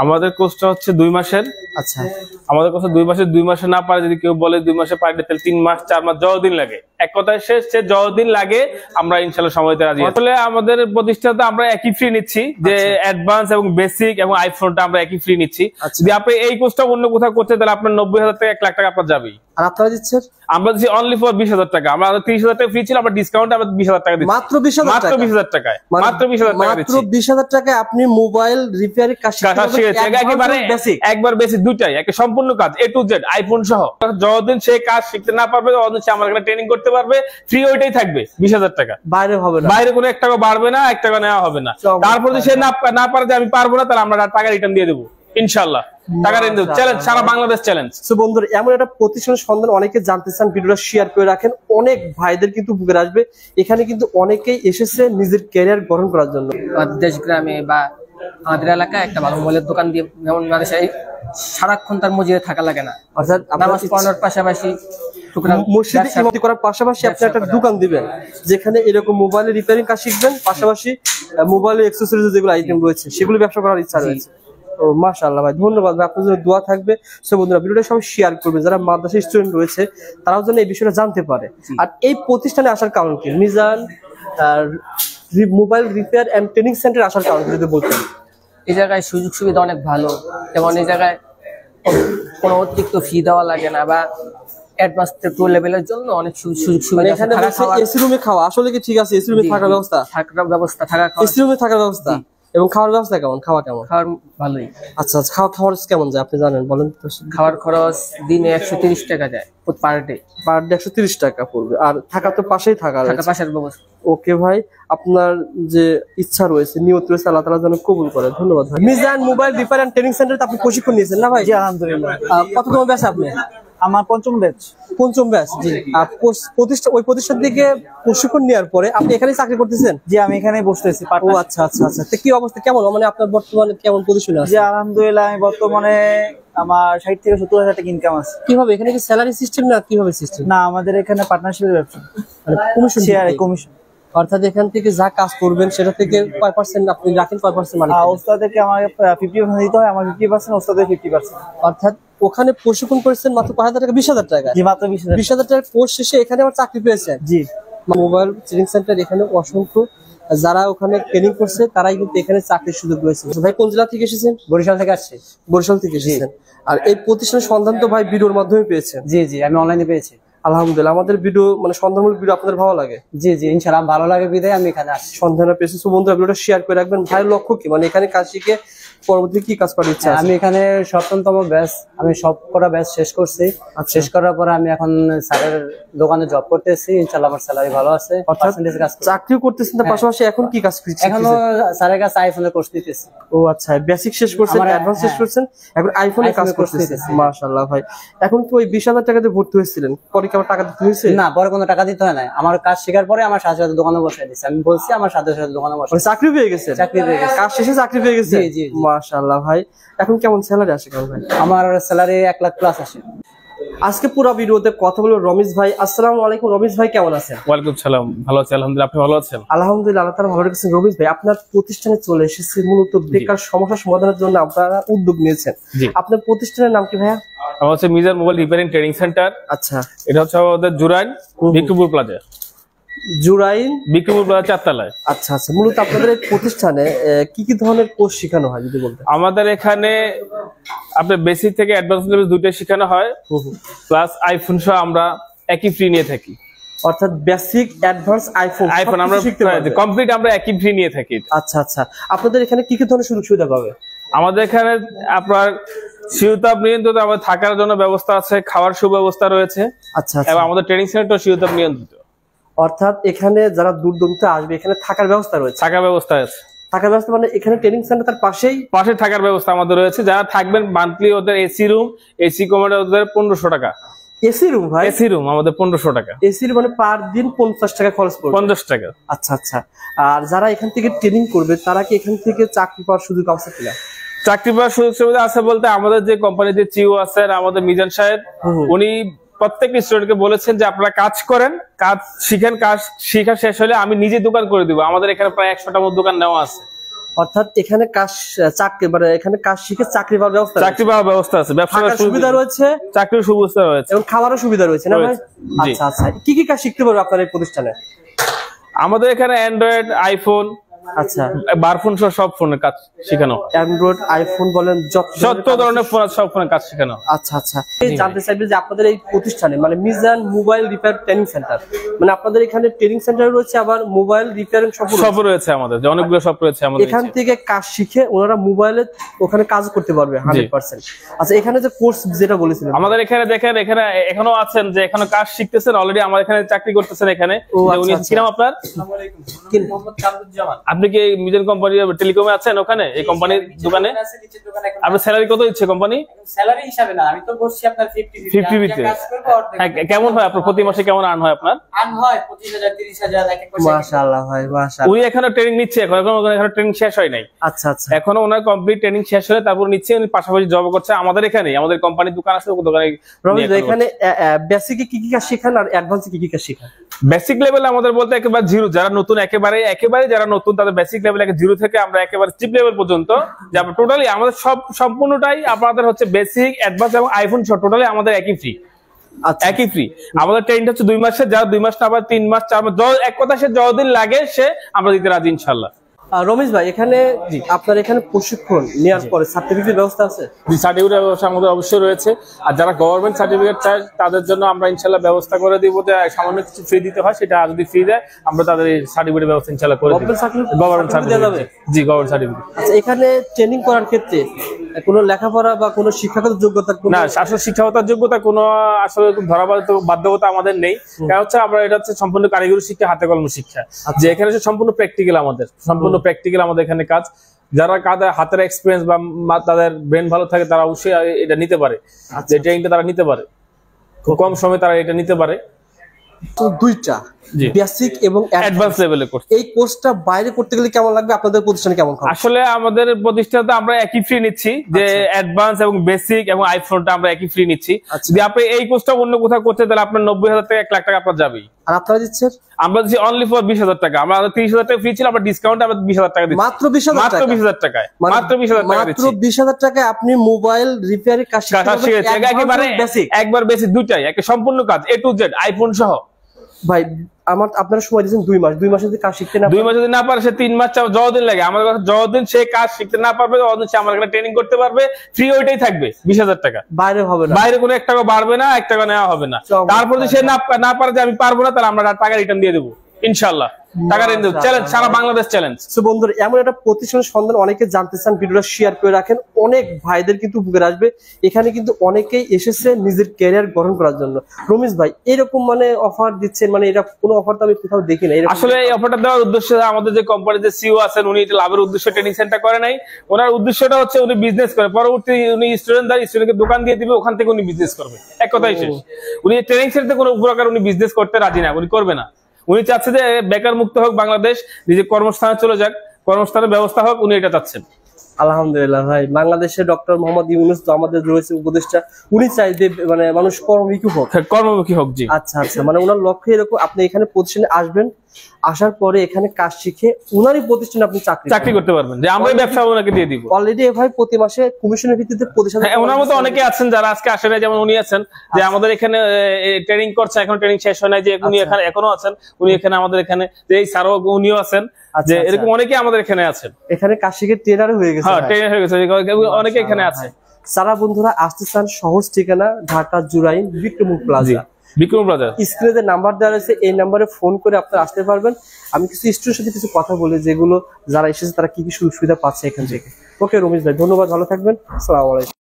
আমাদের কোর্সটা হচ্ছে 2 মাসের। আচ্ছা, আমাদের কোর্সে 2 মাসের, 2 মাসে না পারে যদি কেউ বলে 2 মাসে পারে তাহলে 3 মাস 4 মাস যতদিন লাগে, এক কথায় শেষ সে যতদিন লাগে আমরা ইনশাআল্লাহ সময়তে রাজি আছি। আসলে আমাদের প্রতিষ্ঠানে আমরা একই ফ্রি নিচ্ছি, যে অ্যাডভান্স এবং বেসিক এবং আইফোনটা আমরা একই ফ্রি নিচ্ছি। যদি আপনি এই কোর্সটা অন্য কোথাও করতে তাহলে আপনার 90,000 থেকে 1 লাখ টাকা আপনার যাবেই। আর আপনারা দিচ্ছেন? আমরা দিচ্ছি অনলি ফর 20,000 টাকা। আমরা 30,000 টাকা ফ্রি ছিল, আমরা ডিসকাউন্ট আমরা 20,000 টাকা দিচ্ছি। মাত্র 20,000 টাকা? মাত্র 20,000 টাকায়, মাত্র 20,000 টাকা দিচ্ছি। মাত্র 20,000 টাকায় আপনি মোবাইল রিপেয়ারের কাজ শিখতে একেবারে একবার বেসিক দুইটাই, একটা সম্পূর্ণ কাজ A to Z আইফোন সহ। যতদিন সে কাজ শিখতে না পারবে ততদিন সে আমার এখানে ট্রেনিং করতে পারবে, ফ্রি ওইটাই থাকবে 20,000 টাকা, বাইরে হবে না, বাইরে কোনো 1 টাকা বাড়বে না, 1 টাকা নেওয়া হবে না। তারপর যদি সে না পারে যে আমি পারবো না, তাহলে আমরা টাকা রিটার্ন দিয়ে দেবো ইনশাআল্লাহ। টাকা রিটার্ন দেব, চ্যালেঞ্জ, সারা বাংলাদেশ চ্যালেঞ্জ। সো বন্ধুরা, এমন একটা প্রতিষ্ঠানের সন্ধান অনেকে জানতে চান, ভিডিওটা শেয়ার করে রাখেন, অনেক ভাইদের কিন্তু বুকে আসবে। এখানে কিন্তু অনেকেই এসেছে নিজের ক্যারিয়ার গ্রহণ করার জন্য। দেশ গ্রামে বা আমাদের এলাকায় একটা ভালো মোবাইলের দোকান দিয়ে, যেমন মানুষের সারাক্ষণ তার মসজিদে থাকা লাগে না, অর্থাৎ নামাজ পড়ানোর পাশাপাশি মসজিদে ইমামতি করার পাশাপাশি আপনি একটা দোকান দিবেন, যেখানে এরকম মোবাইলের রিপেয়ারিং কাজ শিখবেন, পাশাপাশি মোবাইলের অ্যাকসেসরিজ যেগুলো আইটেম রয়েছে সেগুলো ব্যবসা করার ইচ্ছা রয়েছে। ও মাশাআল্লাহ ভাই, ধন্যবাদ ভাই, আপনার জন্য দোয়া থাকবে। সো বন্ধুরা, ভিডিওটা সবাই শেয়ার করবেন, যারা মাদ্রাসা স্টুডেন্ট রয়েছে তারাও যেন এই বিষয়টা জানতে পারে। আর এই প্রতিষ্ঠানে আসার কারণ কি? Mizan mobile repair and training centre আসার কারণ যদি বলতেন। এই জায়গায় সুযোগ সুবিধা অনেক ভালো, যেমন এই জায়গায় কোনো অতিরিক্ত ফি দেওয়া লাগে না, বা অ্যাডভান্স টু লেভেলের জন্য অনেক সুযোগ সুবিধা। এখানে এসি রুমে খাওয়া, আসলে কি ঠিক আছে? এসি রুমে থাকার ব্যবস্থা, এসি রুমে থাকার ব্যবস্থা এবং খাওয়ার ব্যবস্থা কেমন? খাওয়া কেমন? খাওয়ার ভালোই। আচ্ছা, খাওয়ার কেমন যায় আপনি জানেন, বলেন তো। খাওয়ার খরচ দিনে 130 টাকা যায় পার ডে। 130 টাকা পড়বে। আর থাকা তো পাশেই থাকা পাশের ব্যবস্থা। ওকে ভাই, আপনার যে ইচ্ছা রয়েছে, নিয়ত রয়েছে, আল্লাহ তাআলা যেন কবুল করে। ধন্যবাদ ভাই। Mizan mobile repair and training সেন্টারে আপনি প্রশিক্ষণ নিয়েছেন না ভাই? জি আলহামদুলিল্লাহ। কততম ব্যাচ আপনি? আমার পঞ্চম ব্যাচ। পঞ্চম ব্যাচ। জি। ওই প্রতিষ্ঠান থেকে প্রশিক্ষণ নেওয়ার পরে আপনি এখানেই চাকরি করতেছেন? জি, আমি এখানেই বসতেছি। ও আচ্ছা আচ্ছা আচ্ছা। তো কি অবস্থা, কেমন মানে আপনার বর্তমানে কেমন পজিশনে আছে? জি আলহামদুলিল্লাহ, আমি বর্তমানে আমার 60 থেকে 70,000 টাকা ইনকাম আছে। কিভাবে, এখানে কি স্যালারি সিস্টেম না কিভাবে সিস্টেম? না, আমাদের এখানে পার্টনারশিপের ব্যবসা, মানে কমিশন, শেয়ারে কমিশন। অর্থাৎ এখান থেকে যা কাজ করবেন সেটা থেকে কয় পার্সেন্ট আপনি রাখেন, কয় পার্সেন্ট মানে? ওস্তাদকে আমাকে 50% দিতে হয়, আমার 50%, ওস্তাদের 50%। অর্থাৎ ওখানে প্রশিক্ষণ করেছেন মাত্র 5,000 টাকা, 20,000 টাকা? জি, মাত্র 20,000 টাকার কোর্স শেষে এখানে আবার চাকরি পেয়েছেন? জি। মোবাইল ট্রেনিং সেন্টার এখানে অসংখ্য যারা ওখানে ট্রেনিং করছে তারাই কিন্তু এখানে চাকরির সুযোগ রয়েছে। ভাই কোন জেলা থেকে এসেছেন? বরিশাল থেকে আসছি। বরিশাল থেকে এসেছেন। আর এই প্রতিষ্ঠানের সন্ধান তো ভাই ভিডিওর মাধ্যমে পেয়েছেন? জি জি, আমি অনলাইনে পেয়েছি। আলহামদুলিল্লাহ। আমাদের ভিডিও মানে সন্ধানমূলক ভিডিও আপনাদের ভালো লাগে? জি জি, ইনশাআল্লাহ ভালো লাগে বিধায় আমি এখানে আসছি। সন্ধানে পেয়েছি। বন্ধুরা, ভিডিওটা শেয়ার করে রাখবেন। ভাইয়ের লক্ষ্য কি, মানে এখানে কাজ শিখে পরবর্তী কি কাজ করার ইচ্ছা? আমি এখানে 7তম ব্যাচ, আমি সব কটা ব্যাচ শেষ করছি। শেষ করার পরে আমি এখন স্যারের দোকানে জব করতেছি, ইনশাআল্লাহ আমার স্যালারি ভালো আছে। পার্সেন্টেজ কাজ চাকরিও করতেছেন, তার পাশাপাশি এখন কি কাজ করছেন? এখনো স্যারের কাছে আইফোনের কোর্স দিতেছি। ও আচ্ছা, বেসিক শেষ করছেন, অ্যাডভান্স শেষ করছেন, এখন আইফোনের কাজ করতেছেন। মাশাআল্লাহ ভাই। এখন তো ওই 20,000 টাকা দিয়ে ভর্তি হয়েছিলেন, পরে কি আবার টাকা দিতে হয়েছে? না, পরে কোনো টাকা দিতে হয় না। আমার কাজ শেখার পরে আমার সাথে সাথে দোকানে বসাই দিচ্ছে। আমি বলছি আমার সাথে সাথে দোকানে বসাই। চাকরি পেয়ে গেছে? চাকরি পেয়ে গেছে, কাজ শেষে চাকরি পেয়ে গেছে। জি জি। মাশাআল্লাহ ভাই। এখন কেমন স্যালারি আসে কেমন ভাই? আমার স্যালারি 1 লাখ প্লাস আসে। আজকে পুরো ভিডিওতে কথা বলবো রমেশ ভাই। আসসালামু আলাইকুম। রমেশ ভাই কেমন আছেন? ওয়ালাইকুম সালাম, ভালো আছি আলহামদুলিল্লাহ। আপনি ভালো আছেন? আলহামদুলিল্লাহ, আল্লাহ তাআলা ভালো রেখেছেন। রমেশ ভাই, আপনার প্রতিষ্ঠানে চলে এসেছে মূলত বেকার সমস্যা সমাধানের জন্য আপনারা উদ্যোগ নিয়েছেন। আপনার প্রতিষ্ঠানের নাম কি ভাইয়া? আমার হচ্ছে Mizan mobile repairing training centre. আচ্ছা, এটা হচ্ছে আমাদের জুরাইন বিক্রমপুর প্লাজা। জুরাইন বিক্রমপুর প্লাজা 4 তলায়। আচ্ছা আচ্ছা। মূলত আপনাদের এই প্রতিষ্ঠানে কি কি ধরনের কোর্স শেখানো হয় যদি বলতেন? আমাদের এখানে আপনার বেসিক থেকে অ্যাডভান্স লেভেল দুইটাই শেখানো হয়, প্লাস আইফোন সহ আমরা একই ফ্রি নিয়ে থাকি। অর্থাৎ বেসিক, অ্যাডভান্স, আইফোন আমরা কমপ্লিট আমরা একই ফ্রি নিয়ে থাকি। আচ্ছা আচ্ছা। আপনাদের এখানে কি কি ধরনের সুযোগ সুবিধা পাবে? আমাদের এখানে আপনার শীতাতাপ নিয়ন্ত্রিত আমাদের থাকার জন্য ব্যবস্থা আছে, খাওয়ার সুব্যবস্থা রয়েছে। আচ্ছা। এবং আমাদের ট্রেনিং সেন্টার শীতাতাপ নিয়ন্ত্রিত। অর্থাৎ এখানে যারা দূর দূরান্ত আসবে এখানে থাকার ব্যবস্থা রয়েছে? থাকার ব্যবস্থা আছে। থাকার ব্যবস্থা মানে এখানে ট্রেনিং সেন্টার তার পাশে থাকার ব্যবস্থা আমাদের রয়েছে। যারা থাকবেন মান্থলি ওদের এসি রুম, এসি কমোডে ওদের 1500 টাকা। এসি রুম ভাই? এসি রুম আমাদের 1500 টাকা। এসি মানে পার দিন 50 টাকা খরচ পড়বে? 50 টাকা। আচ্ছা আচ্ছা। আর যারা এখান থেকে ট্রেনিং করবে তারা কি এখান থেকে চাকরি পাওয়ার সুযোগ আছে কিনা? চাকরি পাওয়ার সুযোগ সুবিধা আছে বলতে আমাদের যে কোম্পানিতে চিও আছেন আমাদের মিজান সাহেব, উনি প্রত্যেকটা স্টুডেন্টকে বলেছেন যে আপনারা কাজ করেন, কাজ শিখেন, কাজ শিখা শেষ হলে আমি নিজে দোকান করে দিব। আমাদের এখানে প্রায় 100টার মতো দোকান নেওয়া আছে। অর্থাৎ এখানে কাজ চাকরি মানে এখানে কাজ শিখে চাকরি পাওয়ার ব্যবস্থা চাকরি পাওয়ার ব্যবস্থা আছে, ব্যবসার সুবিধা রয়েছে, চাকরির সুবিধা রয়েছে এবং খাবারের সুবিধা রয়েছে না ভাই? আচ্ছা আচ্ছা, কি কি কাজ শিখতে পারবে আপনার এই প্রতিষ্ঠানে? আমাদের এখানে অ্যান্ড্রয়েড, আইফোন, আচ্ছা, বারফোন সহ সব ফোনের কাজ শেখানো। অ্যান্ড্রয়েড, আইফোন বলেন, যত ধরনের ফোন আছে সব ফোনের কাজ শেখানো। আচ্ছা আচ্ছা, জানতে চাইবে যে আপনাদের এই প্রতিষ্ঠানে মানে Mizan mobile repair training centre, মানে আপনাদের এখানে ট্রেনিং সেন্টার রয়েছে, আবার মোবাইল রিপেয়ারিং সব রয়েছে আমাদের, যে অনেকগুলো সব রয়েছে আমাদের। এখান থেকে কাজ শিখে ওনারা মোবাইলে ওখানে কাজ করতে পারবে 100%। আচ্ছা, এখানে যে কোর্স যেটা বলেছিলেন আমাদের এখানে দেখেন, এখানে এখনো আছেন যে এখানে কাজ শিখতেছেন, অলরেডি আমার এখানে চাকরি করতেছেন এখানে। উনি কি নাম আপনার? আপনি কি মিজান কোম্পানি টেলিকমে আছেন ওখানে, এই কোম্পানির দোকানে? আপনার স্যালারি কত দিচ্ছে কোম্পানি? স্যালারি হিসাবে না, আমি তো বসছি আপনার 50 তে। কেমন হয় আপনার প্রতি মাসে, কেমন আর্ন হয় আপনার? আর্ন হয় 25,000 30,000 এক এক মাসে। মাশাআল্লাহ ভাই, মাশাআল্লাহ। উনি এখনো ট্রেনিং নিচ্ছে, এখনো ট্রেনিং শেষ হয় নাই। আচ্ছা আচ্ছা, এখনো ওনার কমপ্লিট ট্রেনিং শেষ হলে তারপর নিচ্ছে, উনি পাশাপাশি জব করছে আমাদের এখানে। আমাদের কোম্পানির দোকান আছে, ওই দোকানে। রমেশ ভাই, এখানে বেসিকে কি কি কাজ শেখান আর অ্যাডভান্সে কি কি কাজ শেখান? বেসিক লেভেল আমাদের বলতে একেবারে জিরো, যারা নতুন একেবারে যারা নতুন তাদের বেসিক লেভেল জিরো থেকে আমরা একেবারে চিপ লেভেল পর্যন্ত, যে আমরা টোটালি আমাদের সম্পূর্ণটাই আপনাদের হচ্ছে বেসিক, অ্যাডভান্স এবং আইফোন সব টোটালি আমাদের একই ফ্রি। একই ফ্রি। আমাদের ট্রেনিংটা হচ্ছে 2 মাসের, যারা 2 মাস না আবার 3 মাস 4 মাস, এক কথা সে যতদিন লাগে সে আমরা দিতে রাজি ইনশাল্লাহ। রমেশ ভাই, এখানে আপনার এখানে প্রশিক্ষণ নেওয়ার পরে সার্টিফিকেট ব্যবস্থা আছে? সার্টিফিকেট ব্যবস্থা আমাদের অবশ্যই রয়েছে, আর যারা গভর্নমেন্ট সার্টিফিকেট চায় তাদের জন্য আমরা ইনশাল্লাহ ব্যবস্থা করে দিব, যে সামান্য কিছু ফ্রি দিতে হয়, সেটা যদি ফ্রি দেয় আমরা তাদের সার্টিফিকেট ব্যবস্থা ইনশাল্লাহ করে দিব। গভর্নমেন্ট সার্টিফিকেট, জি গভর্নমেন্ট সার্টিফিকেট। আচ্ছা, এখানে ট্রেনিং করার ক্ষেত্রে কোনো লেখাপড়া বা কোনো শিক্ষাগত যোগ্যতা? না, আসলে শিক্ষাগত যোগ্যতা কোনো আসলে বাধ্যকতা আমাদের নেই। কারণ হচ্ছে আমরা এটা হচ্ছে সম্পূর্ণ কারিগরি শিক্ষা, হাতে কলম শিক্ষা, যে এখানে সম্পূর্ণ প্র্যাকটিক্যাল, আমাদের সম্পূর্ণ প্র্যাকটিক্যাল আমাদের এখানে কাজ। যারা কাদের হাতের এক্সপিরিয়েন্স বা তাদের ব্রেন ভালো থাকে তারা অবশ্যই এটা নিতে পারে, যে ট্রেনিংটা তারা নিতে পারে, খুব কম সময়ে তারা এটা নিতে পারে। তো দুইটা বেসিক এবং অ্যাডভান্স লেভেলে করতে, এই কোর্সটা বাইরে করতে গেলে কেমন লাগবে? আপনাদের প্রতিষ্ঠানে কেমন? আসলে আমাদের প্রতিষ্ঠানে আমরা একই ফ্রি নিচ্ছি, যে অ্যাডভান্স এবং বেসিক এবং আইফোনটা আমরা একই ফ্রি নিচ্ছি। যদি আপনি এই কোর্সটা অন্য কোথাও করতে, তাহলে আপনার 90,000 থেকে 1 লাখ টাকা আপনার যাবেই। আর আপনারা দিচ্ছেন? আমরা দিচ্ছি অনলি ফর 20,000 টাকা। আমরা 30,000 টাকা ফ্রি ছিল, আমরা ডিসকাউন্ট আমরা 20,000 টাকা দিচ্ছি। মাত্র 20,000 টাকা? মাত্র 20,000 টাকায়, মাত্র 20,000 টাকা দিচ্ছি। মাত্র 20,000 টাকায় আপনি মোবাইল রিপেয়ারিং কাজ শিখতে একেবারে একবার বেসিক দুইটাই, একটা সম্পূর্ণ কাজ A to Z আইফোন সহ। ভাই, আপনারা সময় দিয়েছেন 2 মাস, 2 মাসে যদি কাজ শিখতে না 2 মাস যদি না পারে, সে 3 মাস যতদিন লাগে আমাদের কাছে, যতদিন সে কাজ শিখতে না পারবে ততদিন সে আমার এখানে ট্রেনিং করতে পারবে, ফ্রি ওইটাই থাকবে 20,000 টাকা। বাইরে হবে না, বাইরে কোনো 1 টাকা বাড়বে না, 1 টাকা নেওয়া হবে না। তারপর যদি সে না পারে যে আমি পারবো না, তাহলে আমরা টাকা রিটার্ন দিয়ে দেবো ইনশাআল্লাহ। টাকা রিটার্ন দেবো, চ্যালেঞ্জ, সারা বাংলাদেশ চ্যালেঞ্জ। সো বন্ধুরা, এমন একটা প্রতিষ্ঠানের সন্ধান অনেকে জানতে চান, ভিডিওটা শেয়ার করে রাখেন, অনেক ভাইদের কিন্তু উপকার আসবে। এখানে কিন্তু অনেকেই এসেছে নিজের ক্যারিয়ার গঠন করার জন্য। রমেশ ভাই, এরকম মানে অফার দিচ্ছেন, মানে এটা কোনো অফার তো আমি কোথাও দেখি না। আসলে এই অফারটা দেওয়ার উদ্দেশ্য, আমাদের যে কোম্পানির যে সিইও আছেন, উনি এটা লাভের উদ্দেশ্যে ট্রেনিং সেন্টার করে নাই। ওনার উদ্দেশ্যটা হচ্ছে উনি বিজনেস করে, পরবর্তী উনি স্টুডেন্টকে দোকান দিয়ে দিবে, ওখান থেকে উনি বিজনেস করবে, এক কথাই শেষ। উনি ট্রেনিং সেন্টারে কোনো প্রকার উনি বিজনেস করতে রাজি না, উনি করবে না। উনি চাচ্ছে যে বেকার মুক্ত হোক বাংলাদেশ, নিজের কর্মস্থানে চলে যাক, কর্মস্থানের ব্যবস্থা হোক, উনি এটা চাচ্ছেন। আলহামদুলিল্লাহ ভাই, বাংলাদেশে ডক্টর মোহাম্মদ ইউনূস তো আমাদের রয়েছে উপদেষ্টা, উনি চাই যে মানে মানুষ কর্মমুখী হোক, কর্মমুখী হোক। জি আচ্ছা আচ্ছা, মানে ওনার লক্ষ্য এরকম। আপনি এখানে প্রতিষ্ঠানে আসবেন, আসার পরে এখানে কাজ শিখে উনারই প্রতিষ্ঠানে আপনি চাকরি করতে পারবেন, যে আমরা ব্যবসা ওনাকে দিয়ে দিব। অলরেডি ভাই প্রতি মাসে কমিশনের ভিত্তিতে প্রতিষ্ঠানে, ওনার মতো অনেকে আছেন যারা আজকে আসে না, যেমন উনি আছেন, যে আমাদের এখানে ট্রেনিং করছে, এখন ট্রেনিং শেষ হয় নাই, যে উনি এখানে এখনো আছেন, উনি এখানে আমাদের এখানে, যে এই স্যারও উনিও আছেন, যে এরকম অনেকে আমাদের এখানে আছেন। এখানে কাজ শিখে ট্রেনার হয়ে গেছে, হ্যাঁ ট্রেনার হয়ে গেছে, অনেকে এখানে আছে। সারা বন্ধুরা আসতে চান, সহজ ঠিকানা ঢাকা জুরাইন বিক্রমপুর প্লাজা, বিক্রম বাজার। স্ক্রিনে নাম্বার দেওয়া রয়েছে, এই নাম্বারে ফোন করে আপনারা আসতে পারবেন। আমি কিছু স্টুডেন্টের সাথে কিছু কথা বলি, যেগুলো যারা এসেছে তারা কি কি সুযোগ সুবিধা পাচ্ছে এখান থেকে। ওকে রমেশ ভাই, ধন্যবাদ, ভালো থাকবেন, আসসালামু আলাইকুম।